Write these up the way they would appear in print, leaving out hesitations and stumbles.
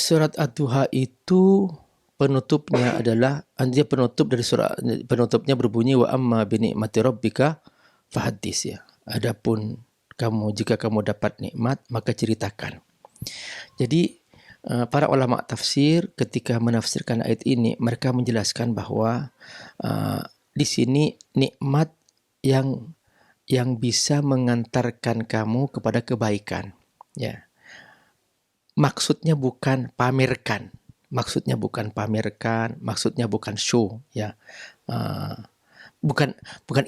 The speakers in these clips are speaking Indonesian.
Surat Ad-Duha itu penutupnya adalah dia penutup dari surat, penutupnya berbunyi wa amma bi ni'mati rabbika fahaddits ya. Adapun jika kamu dapat nikmat maka ceritakan. Jadi para ulama tafsir ketika menafsirkan ayat ini mereka menjelaskan bahwa di sini nikmat yang bisa mengantarkan kamu kepada kebaikan ya. Maksudnya bukan pamerkan, maksudnya bukan show ya. Bukan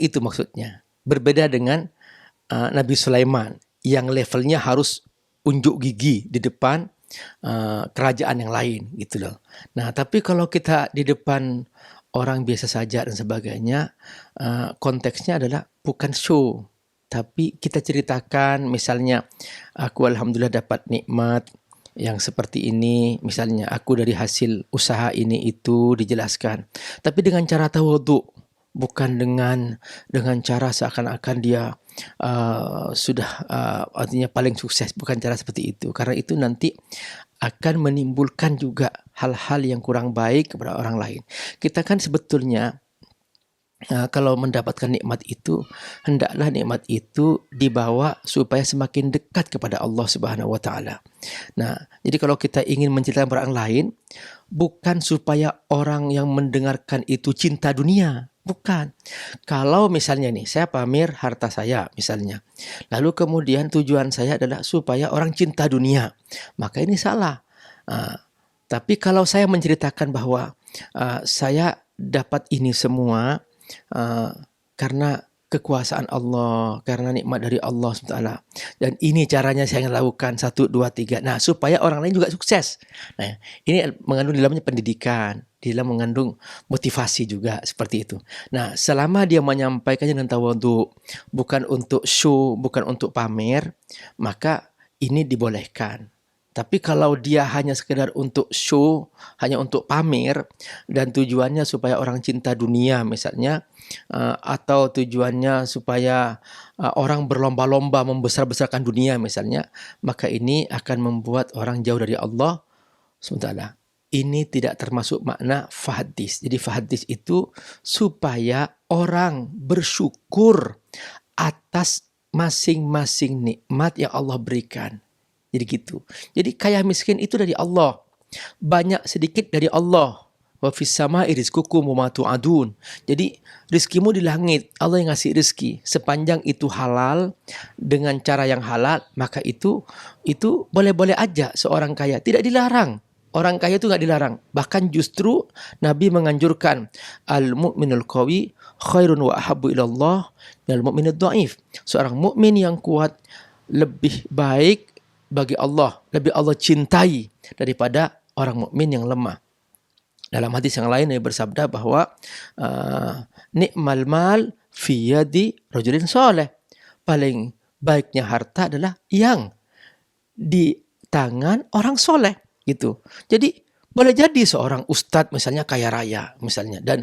itu maksudnya. Berbeda dengan Nabi Sulaiman yang levelnya harus unjuk gigi di depan kerajaan yang lain gitu loh. Nah, tapi kalau kita di depan orang biasa saja dan sebagainya, konteksnya adalah bukan show, tapi kita ceritakan misalnya aku alhamdulillah dapat nikmat yang seperti ini, misalnya aku dari hasil usaha ini itu dijelaskan, tapi dengan cara tawadhu, bukan dengan cara seakan-akan dia sudah artinya paling sukses, bukan cara seperti itu, karena itu nanti akan menimbulkan juga hal-hal yang kurang baik kepada orang lain. Kita kan sebetulnya kalau mendapatkan nikmat itu, hendaklah nikmat itu dibawa supaya semakin dekat kepada Allah Subhanahu wa taala. Nah, jadi kalau kita ingin menceritakan orang lain, bukan supaya orang yang mendengarkan itu cinta dunia, bukan. Kalau misalnya nih, saya pamer harta saya misalnya, lalu kemudian tujuan saya adalah supaya orang cinta dunia, maka ini salah. Tapi kalau saya menceritakan bahwa saya dapat ini semua karena kekuasaan Allah, karena nikmat dari Allah SWT, dan ini caranya saya lakukan 1, 2, 3. Nah, supaya orang lain juga sukses. Nah, ini mengandung di dalamnya pendidikan, di dalam mengandung motivasi juga seperti itu. Nah, selama dia menyampaikannya dengan tawadhu, bukan untuk show, bukan untuk pamer, maka ini dibolehkan. Tapi kalau dia hanya sekedar untuk show, hanya untuk pamer, dan tujuannya supaya orang cinta dunia misalnya, atau tujuannya supaya orang berlomba-lomba membesar-besarkan dunia misalnya, maka ini akan membuat orang jauh dari Allah SWT. Ini tidak termasuk makna fahaddits. Jadi fahaddits itu supaya orang bersyukur atas masing-masing nikmat yang Allah berikan. Jadi gitu. Jadi kaya miskin itu dari Allah, banyak sedikit dari Allah. Wa fis sama'i rizqukum wa ma tu'adun. Jadi rizkimu di langit, Allah yang ngasih rizki. Sepanjang itu halal dengan cara yang halal, maka itu boleh-boleh aja seorang kaya, tidak dilarang. Orang kaya itu nggak dilarang. Bahkan justru Nabi menganjurkan al-mu'minul qawi khairun wa ahabbu ilallah minal mu'minid dhaif. Seorang mukmin yang kuat lebih baik bagi Allah, lebih Allah cintai daripada orang mukmin yang lemah. Dalam hadis yang lain Nabi bersabda bahwa ni'mal mal fi yadi rajulin saleh. Paling baiknya harta adalah yang di tangan orang soleh gitu. Jadi boleh jadi seorang ustadz misalnya kaya raya misalnya, dan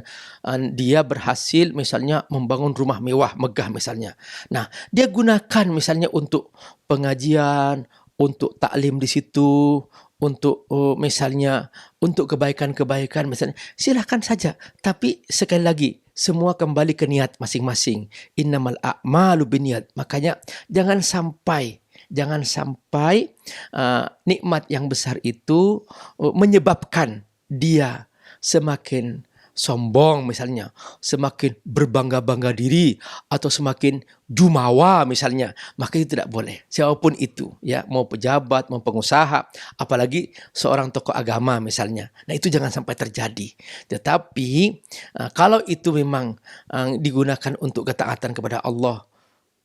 dia berhasil misalnya membangun rumah mewah megah misalnya. Nah, dia gunakan misalnya untuk pengajian, untuk taklim di situ, untuk misalnya untuk kebaikan-kebaikan misalnya, silahkan saja. Tapi sekali lagi, semua kembali ke niat masing-masing. Innamal a'malu binniyat. Makanya jangan sampai nikmat yang besar itu menyebabkan dia semakin sombong misalnya, semakin berbangga-bangga diri, atau semakin jumawa misalnya, maka itu tidak boleh. Siapapun itu, ya, mau pejabat, mau pengusaha, apalagi seorang tokoh agama misalnya. Nah, itu jangan sampai terjadi. Tetapi kalau itu memang digunakan untuk ketaatan kepada Allah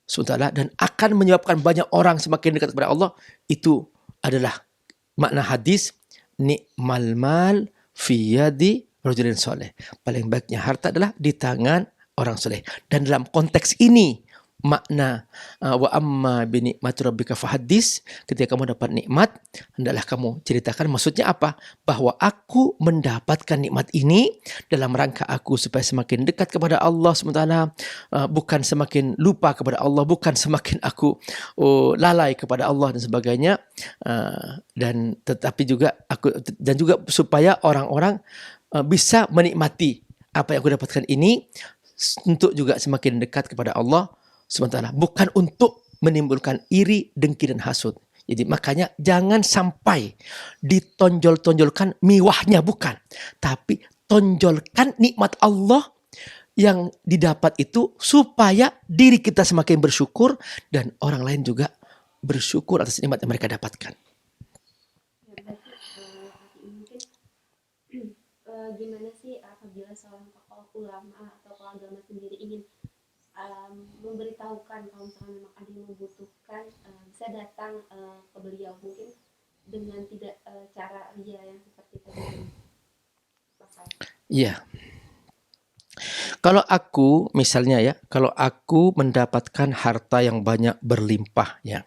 SWT dan akan menyebabkan banyak orang semakin dekat kepada Allah, itu adalah makna hadis ni'mal mal fi yadi rajulin soleh. Paling baiknya harta adalah di tangan orang soleh. Dan dalam konteks ini makna wa amma bi nikmati rabbika fahaddis, ketika kamu dapat nikmat hendaklah kamu ceritakan. Maksudnya apa? Bahwa aku mendapatkan nikmat ini dalam rangka aku supaya semakin dekat kepada Allah SWT, bukan semakin lupa kepada Allah, bukan semakin aku lalai kepada Allah dan sebagainya, dan tetapi juga aku, dan juga supaya orang-orang bisa menikmati apa yang aku dapatkan ini untuk juga semakin dekat kepada Allah SWT, bukan untuk menimbulkan iri, dengki dan hasud. Jadi makanya jangan sampai ditonjol-tonjolkan mewahnya, bukan, tapi tonjolkan nikmat Allah yang didapat itu supaya diri kita semakin bersyukur dan orang lain juga bersyukur atas nikmat yang mereka dapatkan. Mungkin gimana sih apabila seorang tokoh ulama atau tokoh agama sendiri ingin memberitahukan kalau misalnya memang ada yang membutuhkan, bisa datang ke beliau, mungkin dengan tidak cara ria yang seperti tadi. Iya. Kalau aku misalnya ya, kalau aku mendapatkan harta yang banyak berlimpah ya.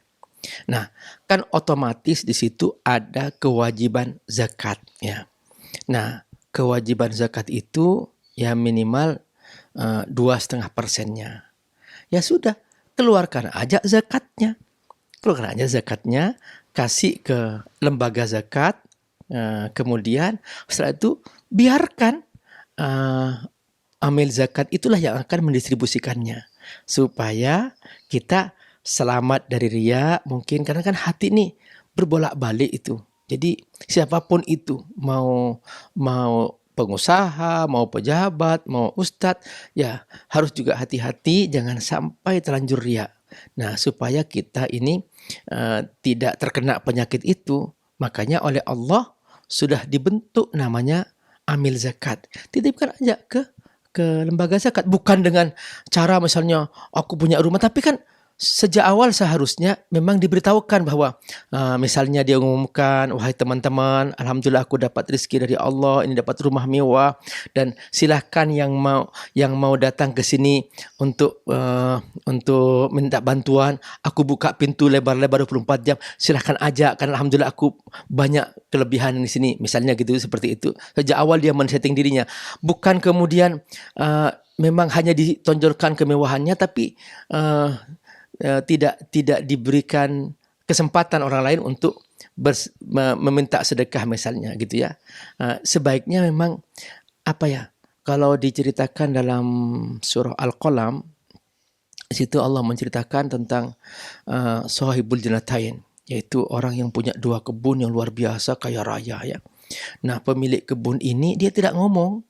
Nah, kan otomatis di situ ada kewajiban zakat ya. Nah, kewajiban zakat itu ya minimal 2,5%-nya. Ya sudah, keluarkan aja zakatnya. Keluarkan aja zakatnya, kasih ke lembaga zakat, kemudian setelah itu biarkan amil zakat itulah yang akan mendistribusikannya. Supaya kita selamat dari riya mungkin, karena kan hati nih berbolak-balik itu. Jadi siapapun itu, mau pengusaha, mau pejabat, mau ustadz, ya harus juga hati-hati jangan sampai terlanjur riya. Nah, supaya kita ini tidak terkena penyakit itu, makanya oleh Allah sudah dibentuk namanya amil zakat. Titipkan aja ke lembaga zakat, bukan dengan cara misalnya aku punya rumah, tapi kan sejak awal seharusnya memang diberitahukan bahwa misalnya dia mengumumkan, wahai teman-teman, alhamdulillah aku dapat rezeki dari Allah, ini dapat rumah mewah, dan silahkan yang mau datang ke sini untuk minta bantuan, aku buka pintu lebar-lebar 24 jam, silahkan aja, kan alhamdulillah aku banyak kelebihan di sini, misalnya gitu, seperti itu. Sejak awal dia men-setting dirinya, bukan kemudian memang hanya ditonjolkan kemewahannya, tapi tidak diberikan kesempatan orang lain untuk meminta sedekah misalnya gitu ya. Sebaiknya memang apa ya, kalau diceritakan dalam surah Al-Qalam, situ Allah menceritakan tentang sahibul jannatain, yaitu orang yang punya 2 kebun yang luar biasa kaya raya ya. Nah, pemilik kebun ini dia tidak ngomong,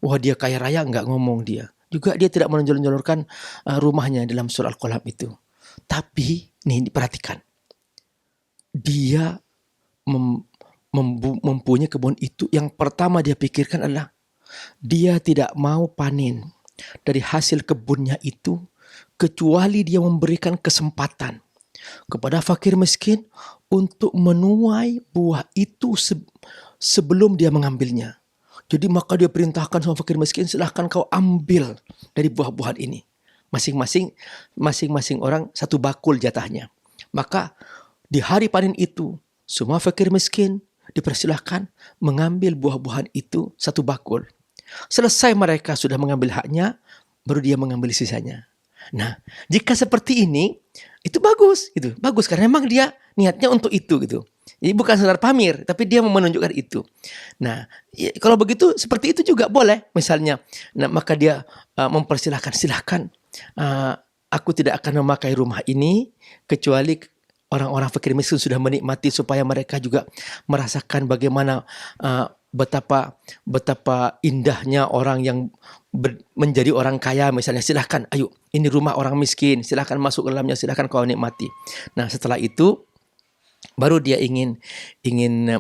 wah dia kaya raya, enggak ngomong dia. Juga dia tidak menonjol-nonjolkan rumahnya dalam surah Al-Qalam itu. Tapi nih diperhatikan, dia mempunyai kebun itu, yang pertama dia pikirkan adalah dia tidak mau panen dari hasil kebunnya itu kecuali dia memberikan kesempatan kepada fakir miskin untuk menuai buah itu sebelum dia mengambilnya. Jadi maka dia perintahkan sama fakir miskin, silahkan kau ambil dari buah-buahan ini. Masing-masing orang 1 bakul jatahnya. Maka di hari panen itu, semua fakir miskin dipersilahkan mengambil buah-buahan itu 1 bakul. Selesai mereka sudah mengambil haknya, baru dia mengambil sisanya. Nah, jika seperti ini, itu bagus, gitu. Bagus karena memang dia niatnya untuk itu gitu. Jadi bukan sekedar pamer, tapi dia mau menunjukkan itu. Nah, kalau begitu seperti itu juga boleh misalnya. Nah, maka dia mempersilahkan, silahkan, aku tidak akan memakai rumah ini kecuali orang-orang fakir miskin sudah menikmati, supaya mereka juga merasakan bagaimana betapa indahnya orang yang menjadi orang kaya misalnya. Silahkan, ayo ini rumah orang miskin, silahkan masuk ke dalamnya, silahkan kau nikmati. Nah, setelah itu baru dia ingin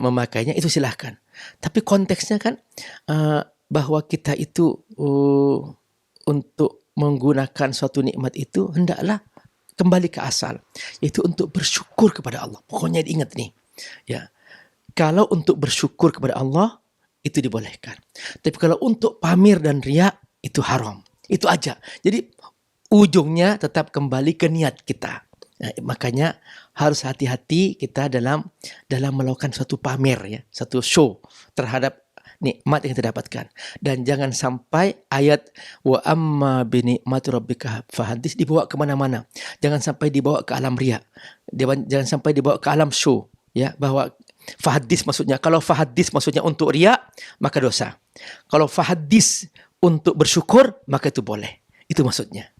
memakainya, itu silahkan. Tapi konteksnya kan bahwa kita itu untuk menggunakan suatu nikmat itu hendaklah kembali ke asal, yaitu untuk bersyukur kepada Allah. Pokoknya diingat nih, ya. Kalau untuk bersyukur kepada Allah itu dibolehkan. Tapi kalau untuk pamer dan riya itu haram. Itu aja. Jadi ujungnya tetap kembali ke niat kita. Makanya harus hati-hati kita dalam melakukan suatu pamer ya, satu show terhadap nikmat yang kita dapatkan. Dan jangan sampai ayat wa amma bi ni'mati rabbika fahaddits dibawa kemana-mana. Jangan sampai dibawa ke alam riya. Jangan sampai dibawa ke alam show ya, bahwa fahaddits maksudnya, kalau fahaddits maksudnya untuk riya maka dosa. Kalau fahaddits untuk bersyukur maka itu boleh. Itu maksudnya.